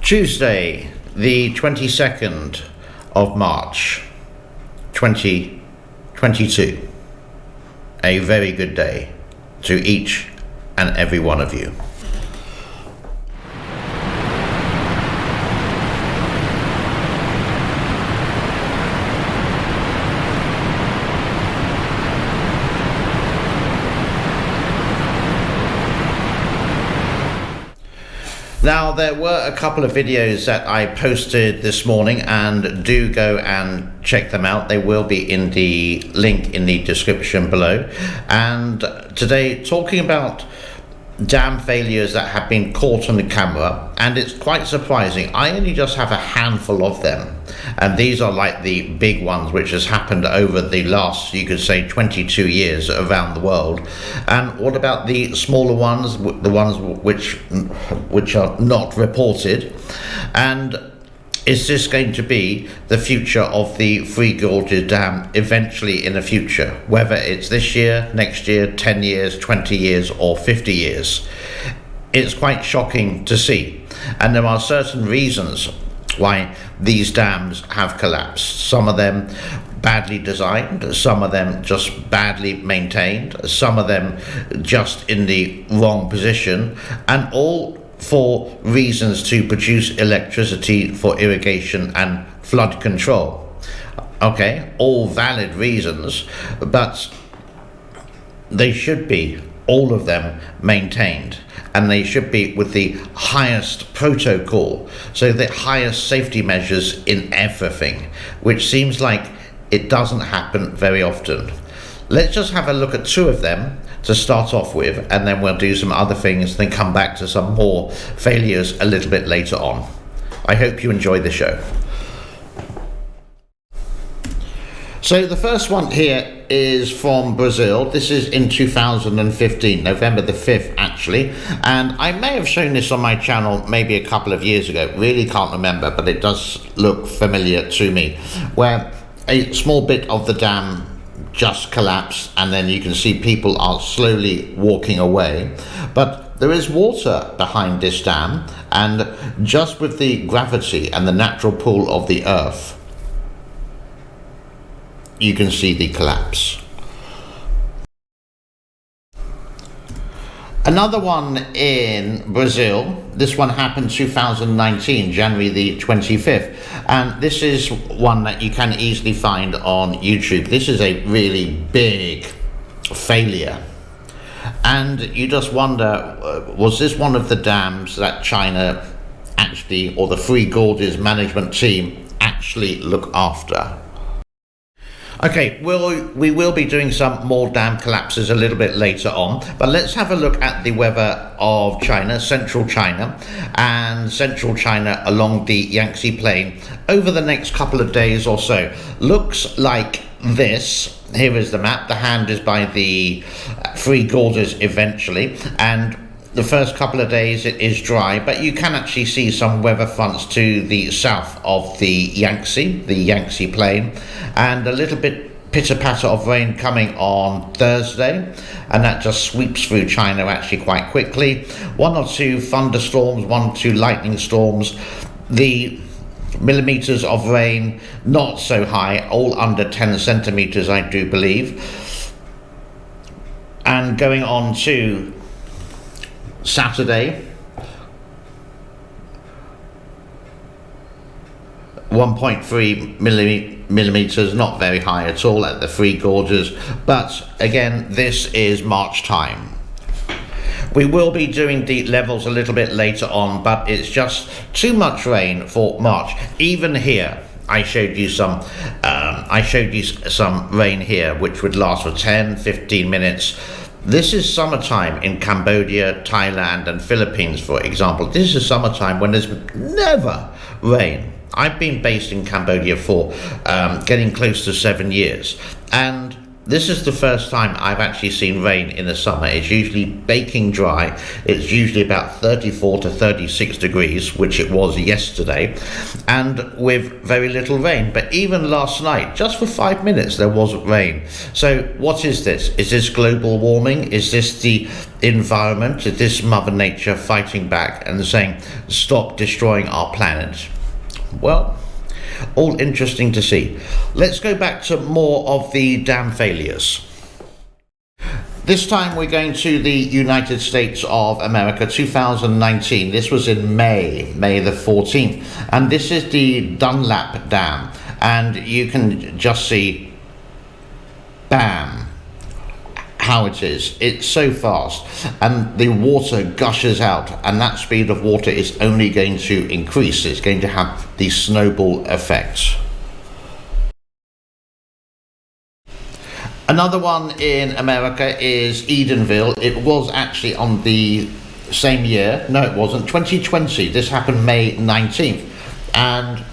Tuesday, the 22nd of March, 2022. A very good day to each and every one of you. Now, there were a couple of videos that I posted this morning, and do go and check them out. They will be in the link in the description below. And today, talking about dam failures that have been caught on the camera, and it's quite surprising. I only just have a handful of them, and these are like the big ones which has happened over the last, you could say, 22 years around the world. And what about the smaller ones, the ones which are not reported? And is this going to be the future of the Three Gorges Dam eventually in the future? Whether it's this year, next year, 10 years, 20 years, or 50 years. It's quite shocking to see. And there are certain reasons why these dams have collapsed. Some of them badly designed, some of them just badly maintained, some of them just in the wrong position, and all for reasons to produce electricity for irrigation and flood control. Okay, all valid reasons, but they should be, all of them, maintained, and they should be with the highest protocol, so the highest safety measures in everything, which seems like it doesn't happen very often. Let's just have a look at two of them to start off with, and then we'll do some other things, then come back to some more failures a little bit later on. I hope you enjoy the show. So the first one here is from Brazil. This is in 2015, November the 5th actually, and I may have shown this on my channel maybe a couple of years ago, really can't remember, but it does look familiar to me, where a small bit of the dam just collapsed, and then you can see people are slowly walking away. But there is water behind this dam, and just with the gravity and the natural pull of the earth, you can see the collapse. Another one in Brazil, this one happened 2019, January the 25th, and this is one that you can easily find on YouTube. This is a really big failure, and you just wonder, was this one of the dams that China actually, or the Three Gorges management team actually look after? Okay, we will be doing some more dam collapses a little bit later on, but let's have a look at the weather of China, central China, and central China along the Yangtze Plain over the next couple of days or so. Looks like this. Here is the map. The hand is by the Three Gorges eventually, and the first couple of days it is dry, but you can actually see some weather fronts to the south of the Yangtze Plain, and a little bit pitter-patter of rain coming on Thursday, and that just sweeps through China actually quite quickly. One or two thunderstorms, one or two lightning storms. The millimeters of rain not so high, all under 10 centimeters I do believe. And going on to Saturday, 1.3 millimeters, not very high at all at the Three Gorges, but again, this is March time. We will be doing deep levels a little bit later on, but it's just too much rain for March. Even here, I showed you some rain here, which would last for 10-15 minutes. This is summertime in Cambodia, Thailand, and Philippines, for example. This is summertime when there's never rain. I've been based in Cambodia for getting close to 7 years, and this is the first time I've actually seen rain in the summer. It's usually baking dry. It's usually about 34 to 36 degrees, which it was yesterday, and with very little rain. But even last night, just for 5 minutes, there was rain. So what is this? Is this global warming? Is this the environment? Is this Mother Nature fighting back and saying, stop destroying our planet? Well, all interesting to see. Let's go back to more of the dam failures. This time we're going to the United States of America, 2019. This was in May the 14th. And this is the Dunlap Dam. And you can just see, bam, how it is. It's so fast, and the water gushes out, and that speed of water is only going to increase. It's going to have the snowball effect. Another one in America is Edenville. It was actually on the same year. No, it wasn't. 2020. This happened May 19th, and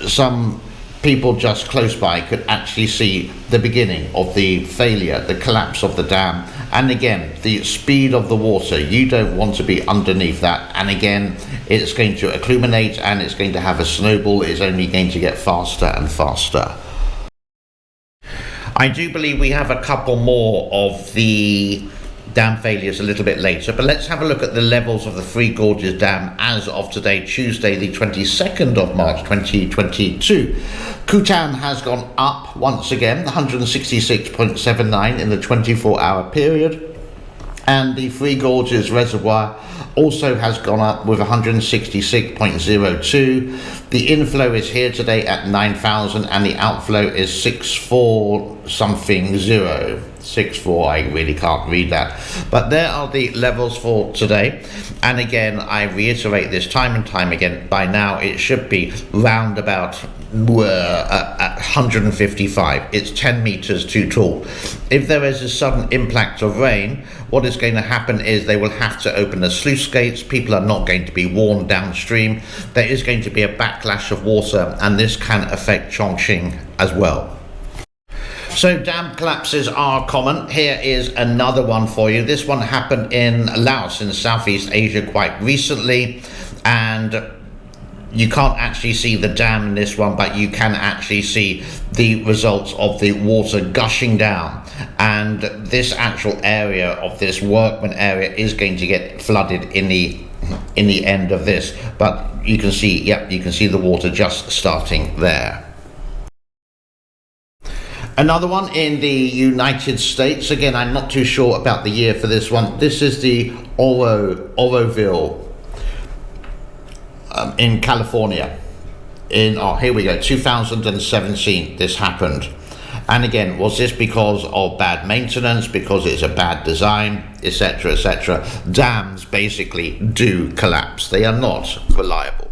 some people just close by could actually see the beginning of the failure, the collapse of the dam. And again, the speed of the water, you don't want to be underneath that. And again, it's going to accumulate and it's going to have a snowball. It's only going to get faster and faster. I do believe we have a couple more of the dam failures a little bit later, but let's have a look at the levels of the Three Gorges Dam as of today, Tuesday the 22nd of March 2022. Kutan has gone up once again, 166.79 in the 24-hour period, and the Three Gorges Reservoir also has gone up with 166.02. The inflow is here today at 9,000 and the outflow is 64 something 64. I really can't read that, but there are the levels for today. And again, I reiterate this time and time again, by now it should be round about at 155. It's 10 meters too tall. If there is a sudden impact of rain, what is going to happen is they will have to open the sluice gates. People are not going to be warned downstream. There is going to be a backlash of water, and this can affect Chongqing as well. So dam collapses are common. Here is another one for you. This one happened in Laos in Southeast Asia quite recently, and you can't actually see the dam in this one, but you can actually see the results of the water gushing down. And this actual area of this workman area is going to get flooded in the end of this. But you can see, yep, you can see the water just starting there. Another one in the United States. Again, I'm not too sure about the year for this one. This is the Oroville in California. Here we go, 2017 this happened. And again, was this because of bad maintenance, because it's a bad design, etc., etc.? Dams basically do collapse. They are not reliable.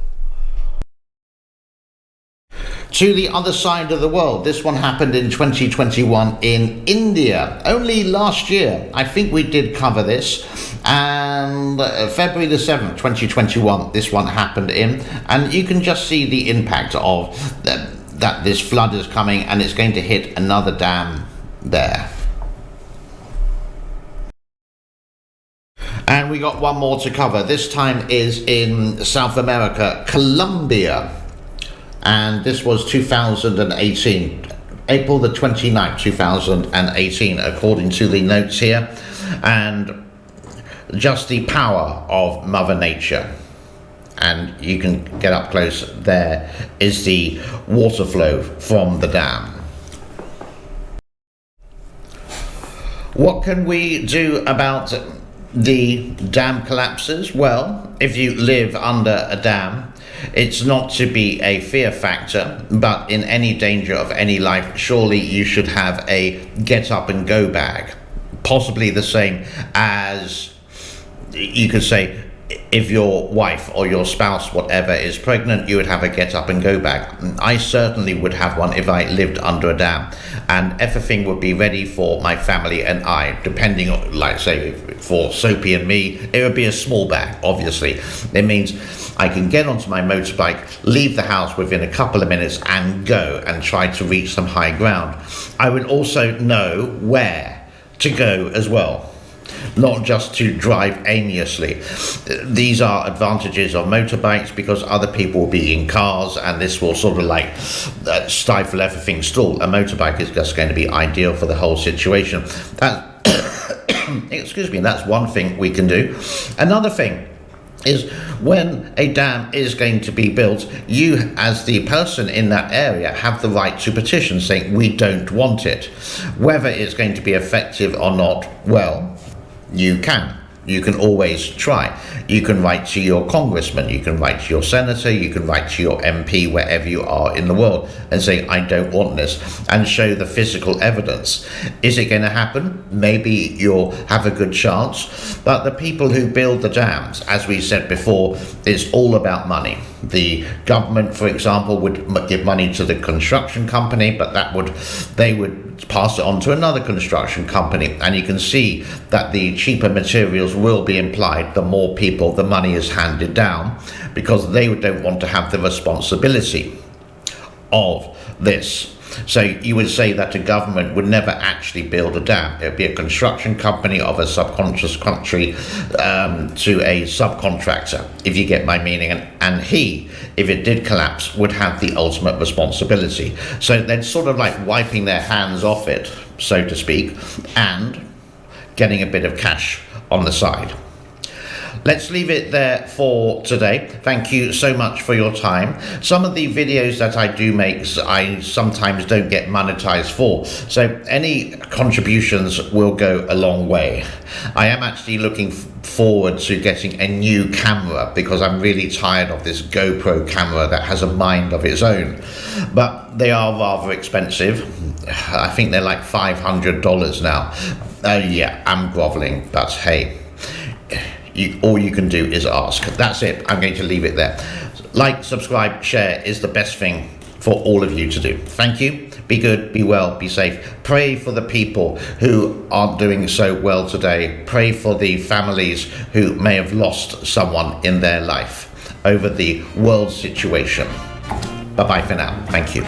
To the other side of the world, this one happened in 2021 in India. Only last year, I think we did cover this, and February the 7th, 2021, this one happened in, and you can just see the impact of that this flood is coming, and it's going to hit another dam there. And we got one more to cover. This time is in South America, Colombia. And this was 2018, April the 29th, 2018, according to the notes here. And just the power of Mother Nature. And you can get up close. There is the water flow from the dam. What can we do about the dam collapses? Well, if you live under a dam, it's not to be a fear factor, but in any danger of any life, surely you should have a get up and go bag. Possibly the same as, you could say, if your wife or your spouse, whatever, is pregnant, you would have a get up and go bag. I certainly would have one if I lived under a dam, and everything would be ready for my family and I, depending on, like say, for Soapy and me, it would be a small bag, obviously. It means I can get onto my motorbike, leave the house within a couple of minutes and go and try to reach some high ground. I would also know where to go as well, not just to drive aimlessly. These are advantages of motorbikes, because other people will be in cars and this will sort of like stifle everything, stall. A motorbike is just going to be ideal for the whole situation. That excuse me, that's one thing we can do. Another thing is, when a dam is going to be built, you as the person in that area have the right to petition saying we don't want it. Whether it's going to be effective or not, well, you can always try. You can write to your congressman, you can write to your senator, you can write to your MP, wherever you are in the world, and say I don't want this, and show the physical evidence. Is it going to happen? Maybe you'll have a good chance, but the people who build the dams, as we said before, it's all about money. The government, for example, would give money to the construction company, but they would pass it on to another construction company, and you can see that the cheaper materials will be implied the more people the money is handed down, because they don't want to have the responsibility of this. So you would say that a government would never actually build a dam. It would be a construction company of a subconscious country to a subcontractor, if you get my meaning. And he, if it did collapse, would have the ultimate responsibility. So they're sort of like wiping their hands off it, so to speak, and getting a bit of cash on the side. Let's leave it there for today. Thank you so much for your time. Some of the videos that I do make, I sometimes don't get monetized for, so any contributions will go a long way. I am actually looking forward to getting a new camera, because I'm really tired of this GoPro camera that has a mind of its own. But they are rather expensive. I think they're like $500 now. Yeah, I'm groveling, but hey, all you can do is ask. That's it. I'm going to leave it there. Like, subscribe, share is the best thing for all of you to do. Thank you. Be good, be well, be safe. Pray for the people who aren't doing so well today. Pray for the families who may have lost someone in their life over the world situation. Bye-bye for now. Thank you.